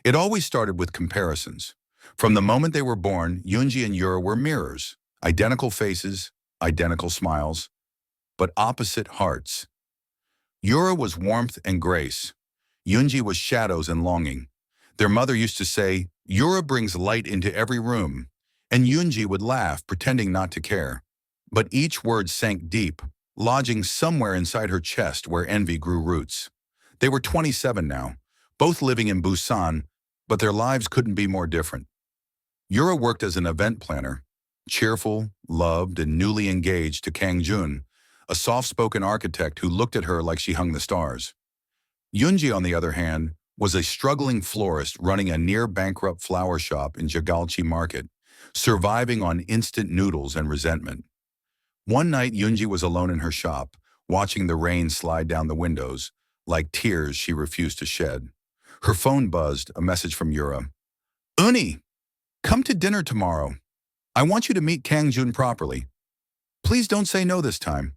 It always started with comparisons. From the moment they were born, Yunji and Yura were mirrors, identical faces, identical smiles, but opposite hearts. Yura was warmth and grace. Yunji was shadows and longing. Their mother used to say, "Yura brings light into every room," and Yunji would laugh, pretending not to care. But each word sank deep, lodging somewhere inside her chest where envy grew roots. They were 27 now, both living in Busan, but their lives couldn't be more different. Yura worked as an event planner, cheerful, loved, and newly engaged to Kang Jun, a soft-spoken architect who looked at her like she hung the stars. Yunji, on the other hand, was a struggling florist running a near-bankrupt flower shop in Jagalchi Market, surviving on instant noodles and resentment. One night, Yunji was alone in her shop, watching the rain slide down the windows, like tears she refused to shed. Her phone buzzed, a message from Yura. "Uni, come to dinner tomorrow. I want you to meet Kang Jun properly. Please don't say no this time."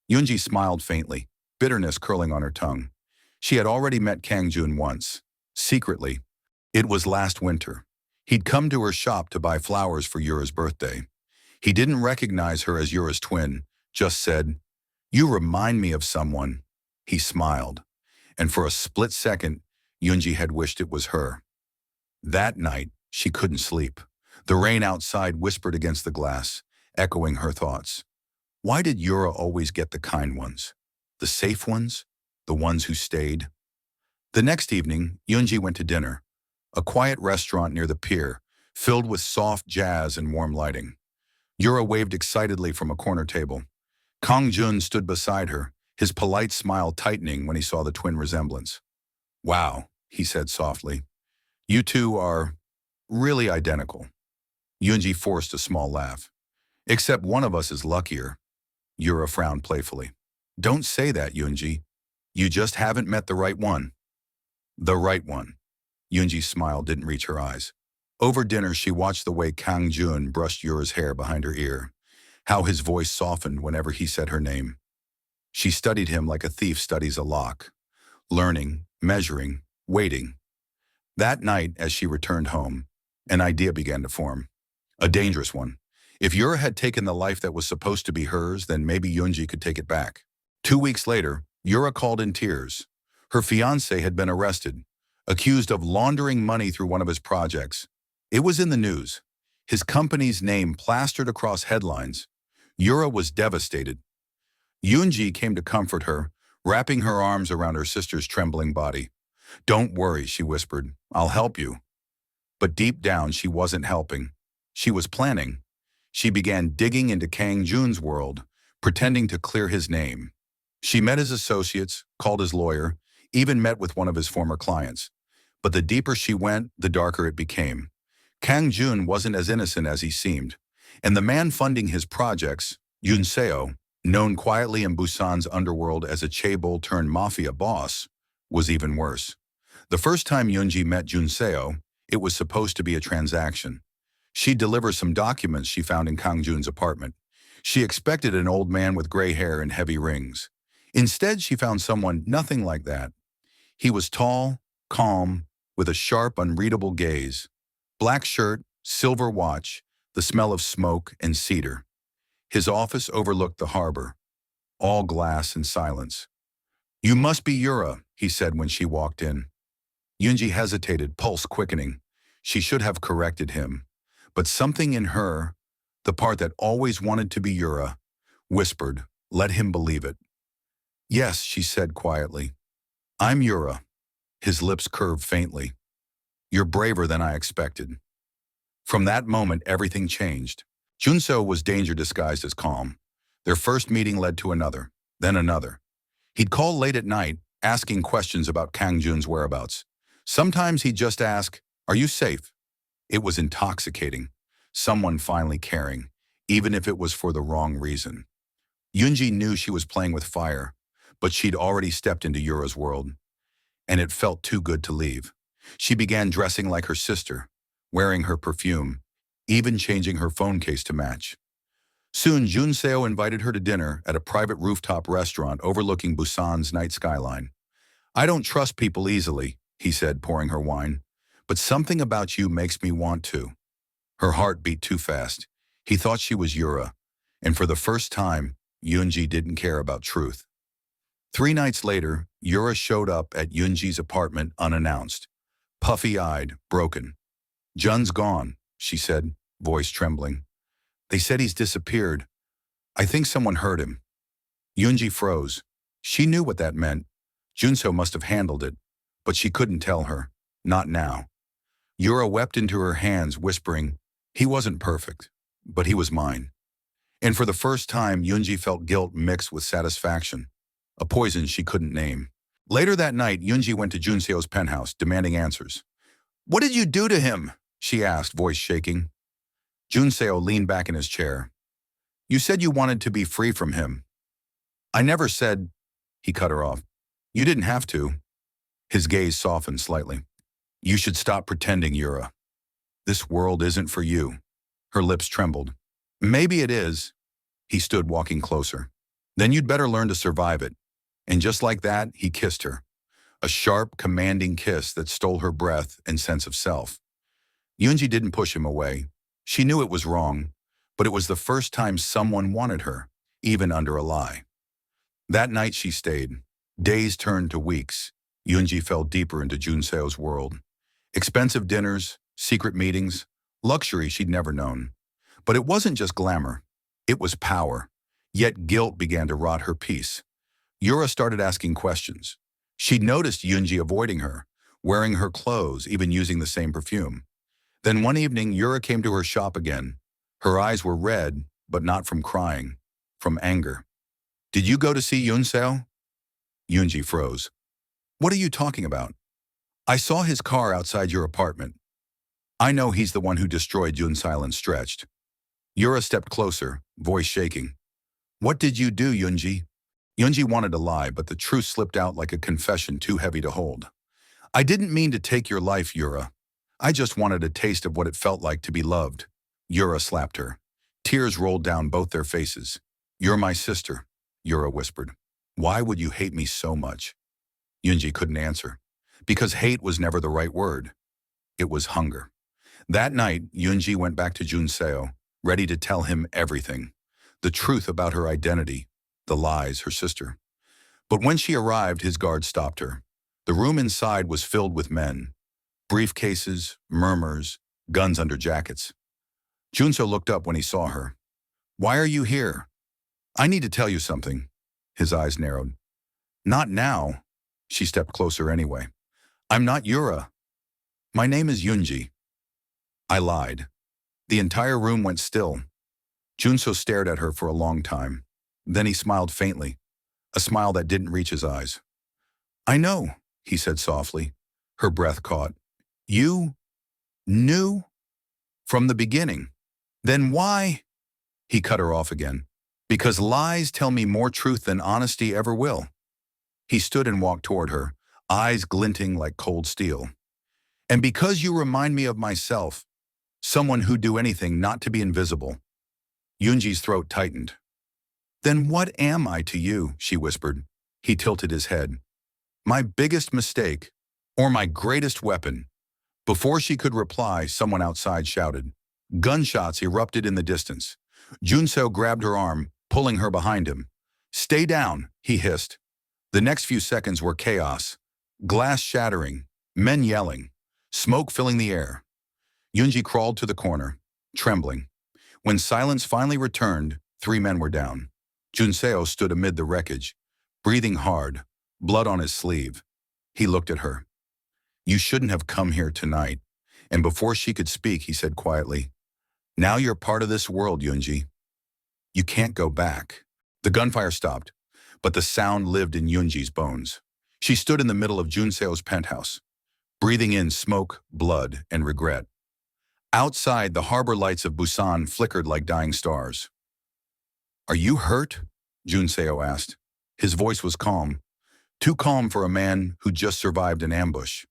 Yunji smiled faintly, bitterness curling on her tongue. She had already met Kang Jun once, secretly. It was last winter. He'd come to her shop to buy flowers for Yura's birthday. He didn't recognize her as Yura's twin, just said, "You remind me of someone." He smiled, and for a split second, Yunji had wished it was her. That night, she couldn't sleep. The rain outside whispered against the glass, echoing her thoughts. Why did Yura always get the kind ones? The safe ones? The ones who stayed? The next evening, Yunji went to dinner, a quiet restaurant near the pier, filled with soft jazz and warm lighting. Yura waved excitedly from a corner table. Kang Jun stood beside her, his polite smile tightening when he saw the twin resemblance. "Wow," he said softly. "You two are really identical." Yunji forced a small laugh. "Except one of us is luckier." Yura frowned playfully. "Don't say that, Yunji. You just haven't met the right one." "The right one." Yunji's smile didn't reach her eyes. Over dinner, she watched the way Kang Jun brushed Yura's hair behind her ear, how his voice softened whenever he said her name. She studied him like a thief studies a lock, learning, measuring, waiting. That night, as she returned home, an idea began to form. A dangerous one. If Yura had taken the life that was supposed to be hers, then maybe Yunji could take it back. 2 weeks later, Yura called in tears. Her fiancé had been arrested, accused of laundering money through one of his projects. It was in the news. His company's name plastered across headlines. Yura was devastated. Yunji came to comfort her, wrapping her arms around her sister's trembling body. "Don't worry," she whispered. "I'll help you." But deep down, she wasn't helping. She was planning. She began digging into Kang Jun's world, pretending to clear his name. She met his associates, called his lawyer, even met with one of his former clients. But the deeper she went, the darker it became. Kang Jun wasn't as innocent as he seemed, and the man funding his projects, Yun Seo, known quietly in Busan's underworld as a chaebol-turned-mafia boss, was even worse. The first time Yunji met Jun Seo, it was supposed to be a transaction. She'd deliver some documents she found in Kang Jun's apartment. She expected an old man with gray hair and heavy rings. Instead, she found someone nothing like that. He was tall, calm, with a sharp, unreadable gaze. Black shirt, silver watch, the smell of smoke and cedar. His office overlooked the harbor, all glass and silence. "You must be Yura," he said when she walked in. Yunji hesitated, pulse quickening. She should have corrected him. But something in her, the part that always wanted to be Yura, whispered, "Let him believe it." "Yes," she said quietly. "I'm Yura." His lips curved faintly. "You're braver than I expected." From that moment, everything changed. Junseo was danger disguised as calm. Their first meeting led to another, then another. He'd call late at night, asking questions about Kang Jun's whereabouts. Sometimes he'd just ask, "Are you safe?" It was intoxicating. Someone finally caring, even if it was for the wrong reason. Yunji knew she was playing with fire, but she'd already stepped into Yura's world, and it felt too good to leave. She began dressing like her sister, wearing her perfume, even changing her phone case to match. Soon, Junseo invited her to dinner at a private rooftop restaurant overlooking Busan's night skyline. "I don't trust people easily," he said, pouring her wine. But something about you makes me want to. Her heart beat too fast. He thought she was Yura, and for the first time, Yunji didn't care about truth. 3 nights later, Yura showed up at Yunji's apartment unannounced, puffy-eyed, broken. "Jun's gone," she said, voice trembling. "They said he's disappeared. I think someone hurt him." Yunji froze. She knew what that meant. Junso must have handled it, but she couldn't tell her. Not now. Yura wept into her hands, whispering, "He wasn't perfect, but he was mine." And for the first time, Yunji felt guilt mixed with satisfaction, a poison she couldn't name. Later that night, Yunji went to Junseo's penthouse, demanding answers. "What did you do to him?" she asked, voice shaking. Junseo leaned back in his chair. "You said you wanted to be free from him." "I never said—" He cut her off. "You didn't have to." His gaze softened slightly. "You should stop pretending, Yura. This world isn't for you." Her lips trembled. "Maybe it is." He stood, walking closer. "Then you'd better learn to survive it." And just like that, he kissed her. A sharp, commanding kiss that stole her breath and sense of self. Yunji didn't push him away. She knew it was wrong, but it was the first time someone wanted her, even under a lie. That night she stayed. Days turned to weeks. Yunji fell deeper into Junseo's world. Expensive dinners, secret meetings, luxury she'd never known. But it wasn't just glamour. It was power. Yet guilt began to rot her peace. Yura started asking questions. She'd noticed Yunji avoiding her, wearing her clothes, even using the same perfume. Then one evening, Yura came to her shop again. Her eyes were red, but not from crying, from anger. "Did you go to see Yunseo?" Yunji froze. "What are you talking about?" "I saw his car outside your apartment. I know he's the one who destroyed Yun." Silence stretched. Yura stepped closer, voice shaking. "What did you do, Yunji?" Yunji wanted to lie, but the truth slipped out like a confession too heavy to hold. "I didn't mean to take your life, Yura. I just wanted a taste of what it felt like to be loved." Yura slapped her. Tears rolled down both their faces. "You're my sister," Yura whispered. "Why would you hate me so much?" Yunji couldn't answer. Because hate was never the right word. It was hunger. That night, Yunji went back to Junseo, ready to tell him everything. The truth about her identity, the lies, her sister. But when she arrived, his guard stopped her. The room inside was filled with men. Briefcases, murmurs, guns under jackets. Junso looked up when he saw her. "Why are you here?" "I need to tell you something." His eyes narrowed. "Not now." She stepped closer anyway. "I'm not Yura. My name is Yunji." I lied. The entire room went still. Junso stared at her for a long time. Then he smiled faintly, a smile that didn't reach his eyes. "I know," he said softly. Her breath caught. "You knew from the beginning. Then why?" He cut her off again. "Because lies tell me more truth than honesty ever will." He stood and walked toward her, eyes glinting like cold steel. "And because you remind me of myself, someone who'd do anything not to be invisible." Yunji's throat tightened. "Then what am I to you?" she whispered. He tilted his head. "My biggest mistake, or my greatest weapon." Before she could reply, someone outside shouted. Gunshots erupted in the distance. Junseo grabbed her arm, pulling her behind him. "Stay down," he hissed. The next few seconds were chaos. Glass shattering, men yelling, smoke filling the air. Yunji crawled to the corner, trembling. When silence finally returned, 3 men were down. Junseo stood amid the wreckage, breathing hard, blood on his sleeve. He looked at her. "You shouldn't have come here tonight." And before she could speak, he said quietly, "Now you're part of this world, Yunji. You can't go back." The gunfire stopped, but the sound lived in Yunji's bones. She stood in the middle of Junseo's penthouse, breathing in smoke, blood, and regret. Outside, the harbor lights of Busan flickered like dying stars. "Are you hurt?" Junseo asked. His voice was calm, too calm for a man who just survived an ambush.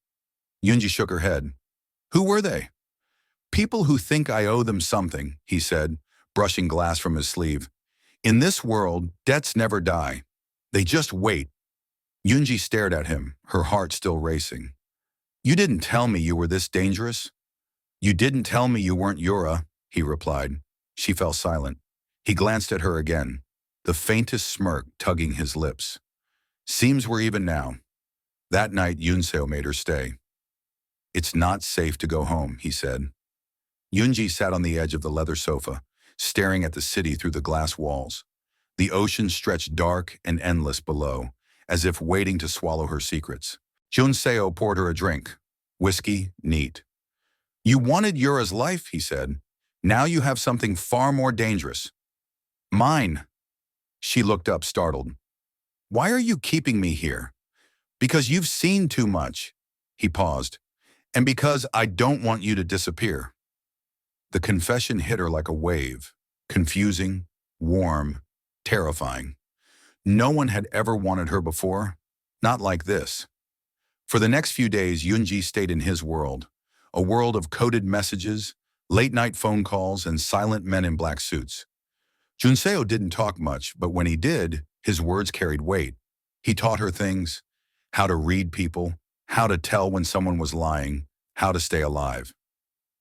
Yunji shook her head. "Who were they?" "People who think I owe them something," he said, brushing glass from his sleeve. "In this world, debts never die. They just wait." Yunji stared at him, her heart still racing. You didn't tell me you were this dangerous. You didn't tell me you weren't Yura, he replied. She fell silent. He glanced at her again, the faintest smirk tugging his lips. Seems we're even now. That night, Yunseo made her stay. It's not safe to go home, he said. Yunji sat on the edge of the leather sofa, staring at the city through the glass walls. The ocean stretched dark and endless below, as if waiting to swallow her secrets. Junseo poured her a drink. Whiskey, neat. You wanted Yura's life, he said. Now you have something far more dangerous. Mine. She looked up, startled. Why are you keeping me here? Because you've seen too much. He paused. And because I don't want you to disappear. The confession hit her like a wave, confusing, warm, terrifying. No one had ever wanted her before, not like this. For the next few days, Yunji stayed in his world, a world of coded messages, late-night phone calls, and silent men in black suits. Junseo didn't talk much, but when he did, his words carried weight. He taught her things, how to read people, how to tell when someone was lying, how to stay alive.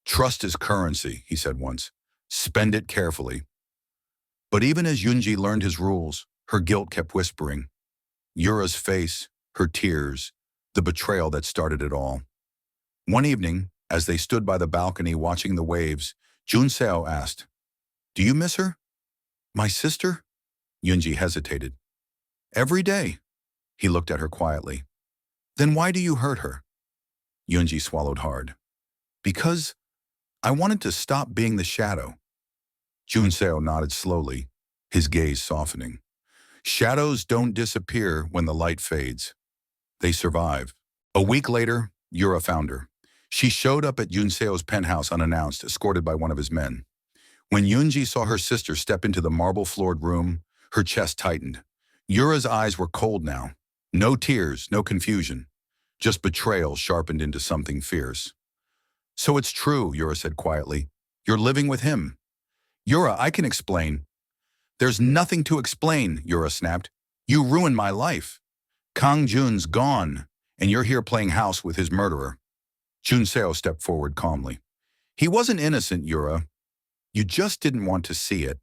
Trust is currency, he said once. Spend it carefully. But even as Yunji learned his rules, her guilt kept whispering. Yura's face, her tears, the betrayal that started it all. One evening, as they stood by the balcony watching the waves, Junseo asked, Do you miss her? My sister? Yunji hesitated. Every day. He looked at her quietly. Then why do you hurt her? Yunji swallowed hard. Because I wanted to stop being the shadow. Junseo nodded slowly, his gaze softening. Shadows don't disappear when the light fades. They survive. A week later, Yura found her. She showed up at Junseo's penthouse unannounced, escorted by one of his men. When Yunji saw her sister step into the marble-floored room, her chest tightened. Yura's eyes were cold now. No tears, no confusion. Just betrayal sharpened into something fierce. So it's true, Yura said quietly. You're living with him. Yura, I can explain. There's nothing to explain, Yura snapped. You ruined my life. Kang Jun's gone, and you're here playing house with his murderer. Junseo stepped forward calmly. He wasn't innocent, Yura. You just didn't want to see it.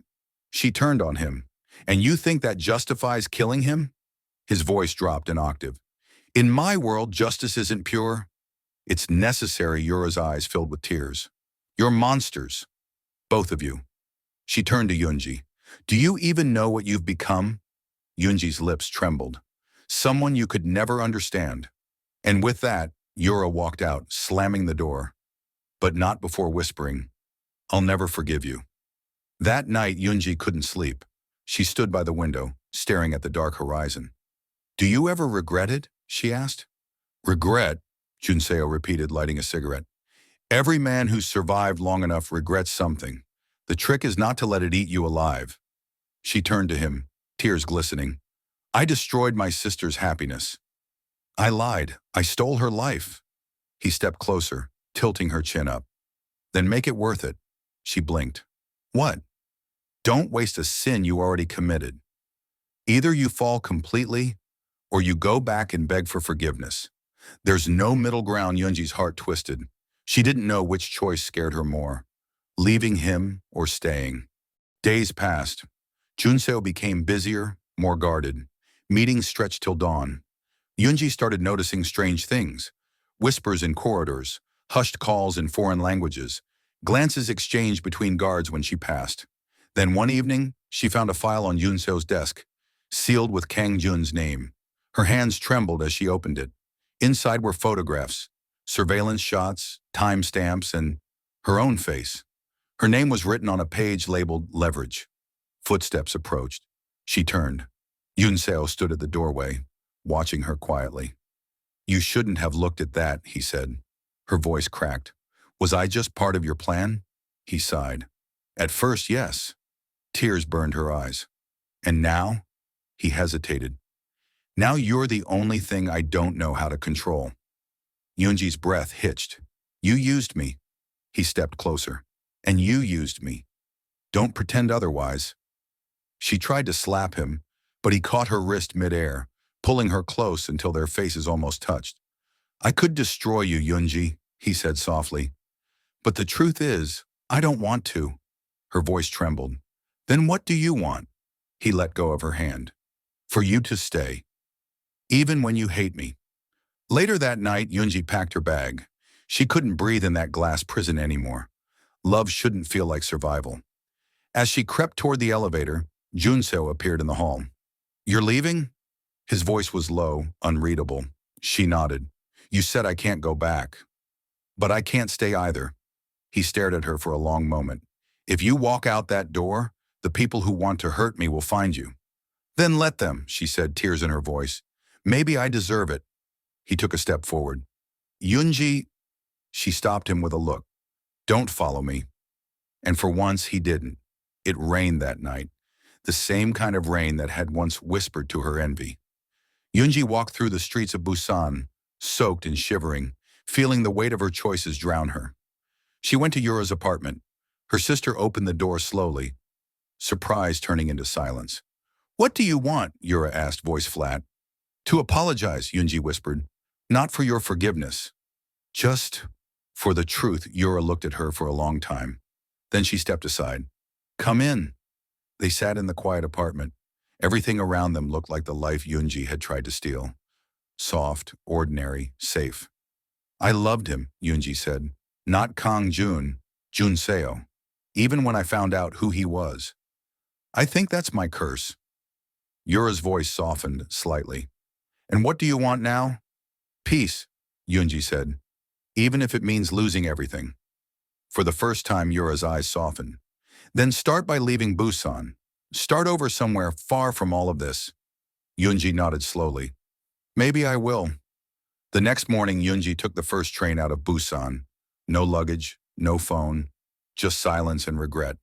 She turned on him. And you think that justifies killing him? His voice dropped an octave. In my world, justice isn't pure. It's necessary, Yura's eyes filled with tears. You're monsters. Both of you. She turned to Yunji. Do you even know what you've become? Yunji's lips trembled. Someone you could never understand. And with that, Yura walked out, slamming the door. But not before whispering, I'll never forgive you. That night, Yunji couldn't sleep. She stood by the window, staring at the dark horizon. Do you ever regret it? She asked. Regret? Junseo repeated, lighting a cigarette. Every man who's survived long enough regrets something. The trick is not to let it eat you alive. She turned to him, tears glistening. I destroyed my sister's happiness. I lied. I stole her life. He stepped closer, tilting her chin up. Then make it worth it. She blinked. What? Don't waste a sin you already committed. Either you fall completely, or you go back and beg for forgiveness. There's no middle ground. Yunji's heart twisted. She didn't know which choice scared her more, leaving him or staying. Days passed. Junseo became busier, more guarded. Meetings stretched till dawn. Yunji started noticing strange things. Whispers in corridors, hushed calls in foreign languages, glances exchanged between guards when she passed. Then one evening, she found a file on Junseo's desk, sealed with Kang Jun's name. Her hands trembled as she opened it. Inside were photographs, surveillance shots, timestamps, and her own face. Her name was written on a page labeled Leverage. Footsteps approached. She turned. Junseo stood at the doorway, watching her quietly. You shouldn't have looked at that, he said. Her voice cracked. Was I just part of your plan? He sighed. At first, yes. Tears burned her eyes. And now? He hesitated. Now you're the only thing I don't know how to control. Yunji's breath hitched. You used me. He stepped closer. And you used me. Don't pretend otherwise. She tried to slap him, but he caught her wrist midair, pulling her close until their faces almost touched. I could destroy you, Yunji, he said softly. But the truth is, I don't want to. Her voice trembled. Then what do you want? He let go of her hand. For you to stay, even when you hate me. Later that night, Yunji packed her bag. She couldn't breathe in that glass prison anymore. Love shouldn't feel like survival. As she crept toward the elevator, Junseo appeared in the hall. You're leaving? His voice was low, unreadable. She nodded. You said I can't go back. But I can't stay either. He stared at her for a long moment. If you walk out that door, the people who want to hurt me will find you. Then let them, she said, tears in her voice. Maybe I deserve it. He took a step forward. Yunji, she stopped him with a look. Don't follow me. And for once, he didn't. It rained that night, the same kind of rain that had once whispered to her envy. Yunji walked through the streets of Busan, soaked and shivering, feeling the weight of her choices drown her. She went to Yura's apartment. Her sister opened the door slowly, surprise turning into silence. What do you want? Yura asked, voice flat. To apologize, Yunji whispered. Not for your forgiveness. Just for the truth. Yura looked at her for a long time. Then she stepped aside. Come in. They sat in the quiet apartment. Everything around them looked like the life Yunji had tried to steal. Soft, ordinary, safe. I loved him, Yunji said. Not Kang Jun, Junseo. Even when I found out who he was. I think that's my curse. Yura's voice softened slightly. And what do you want now? Peace, Yunji said. Even if it means losing everything. For the first time, Yura's eyes softened. Then start by leaving Busan. Start over somewhere far from all of this. Yunji nodded slowly. Maybe I will. The next morning, Yunji took the first train out of Busan. No luggage, no phone, just silence and regret.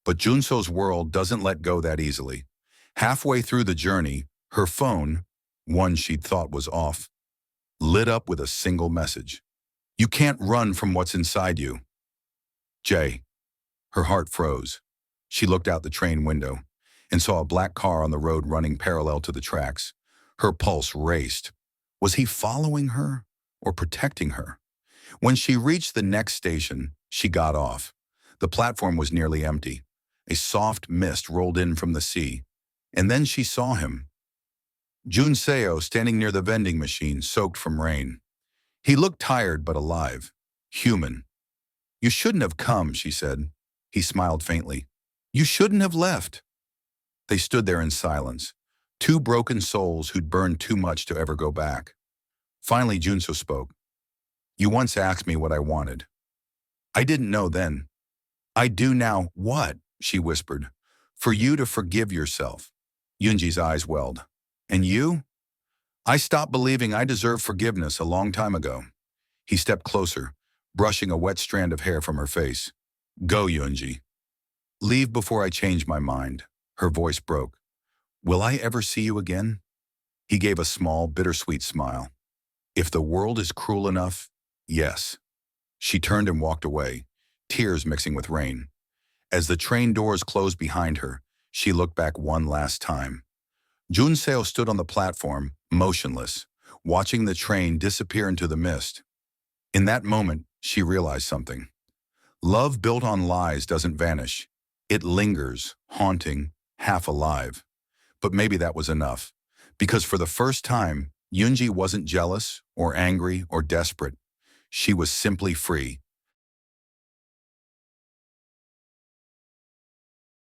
But Junso's world doesn't let go that easily. Halfway through the journey, her phone, one she'd thought was off, lit up with a single message. You can't run from what's inside you. Jay. Her heart froze. She looked out the train window and saw a black car on the road running parallel to the tracks. Her pulse raced. Was he following her or protecting her? When she reached the next station, she got off. The platform was nearly empty. A soft mist rolled in from the sea, and then she saw him. Junseo standing near the vending machine, soaked from rain. He looked tired but alive, human. You shouldn't have come, she said. He smiled faintly. You shouldn't have left. They stood there in silence, two broken souls who'd burned too much to ever go back. Finally, Junso spoke. You once asked me what I wanted. I didn't know then. I do now. What? She whispered. For you to forgive yourself. Yunji's eyes welled. And you? I stopped believing I deserved forgiveness a long time ago. He stepped closer, brushing a wet strand of hair from her face. Go, Yunji. Leave before I change my mind. Her voice broke. Will I ever see you again? He gave a small, bittersweet smile. If the world is cruel enough, yes. She turned and walked away, tears mixing with rain. As the train doors closed behind her, she looked back one last time. Junseo stood on the platform, motionless, watching the train disappear into the mist. In that moment, she realized something. Love built on lies doesn't vanish. It lingers, haunting, half alive. But maybe that was enough, because for the first time, Yunji wasn't jealous or angry or desperate. She was simply free,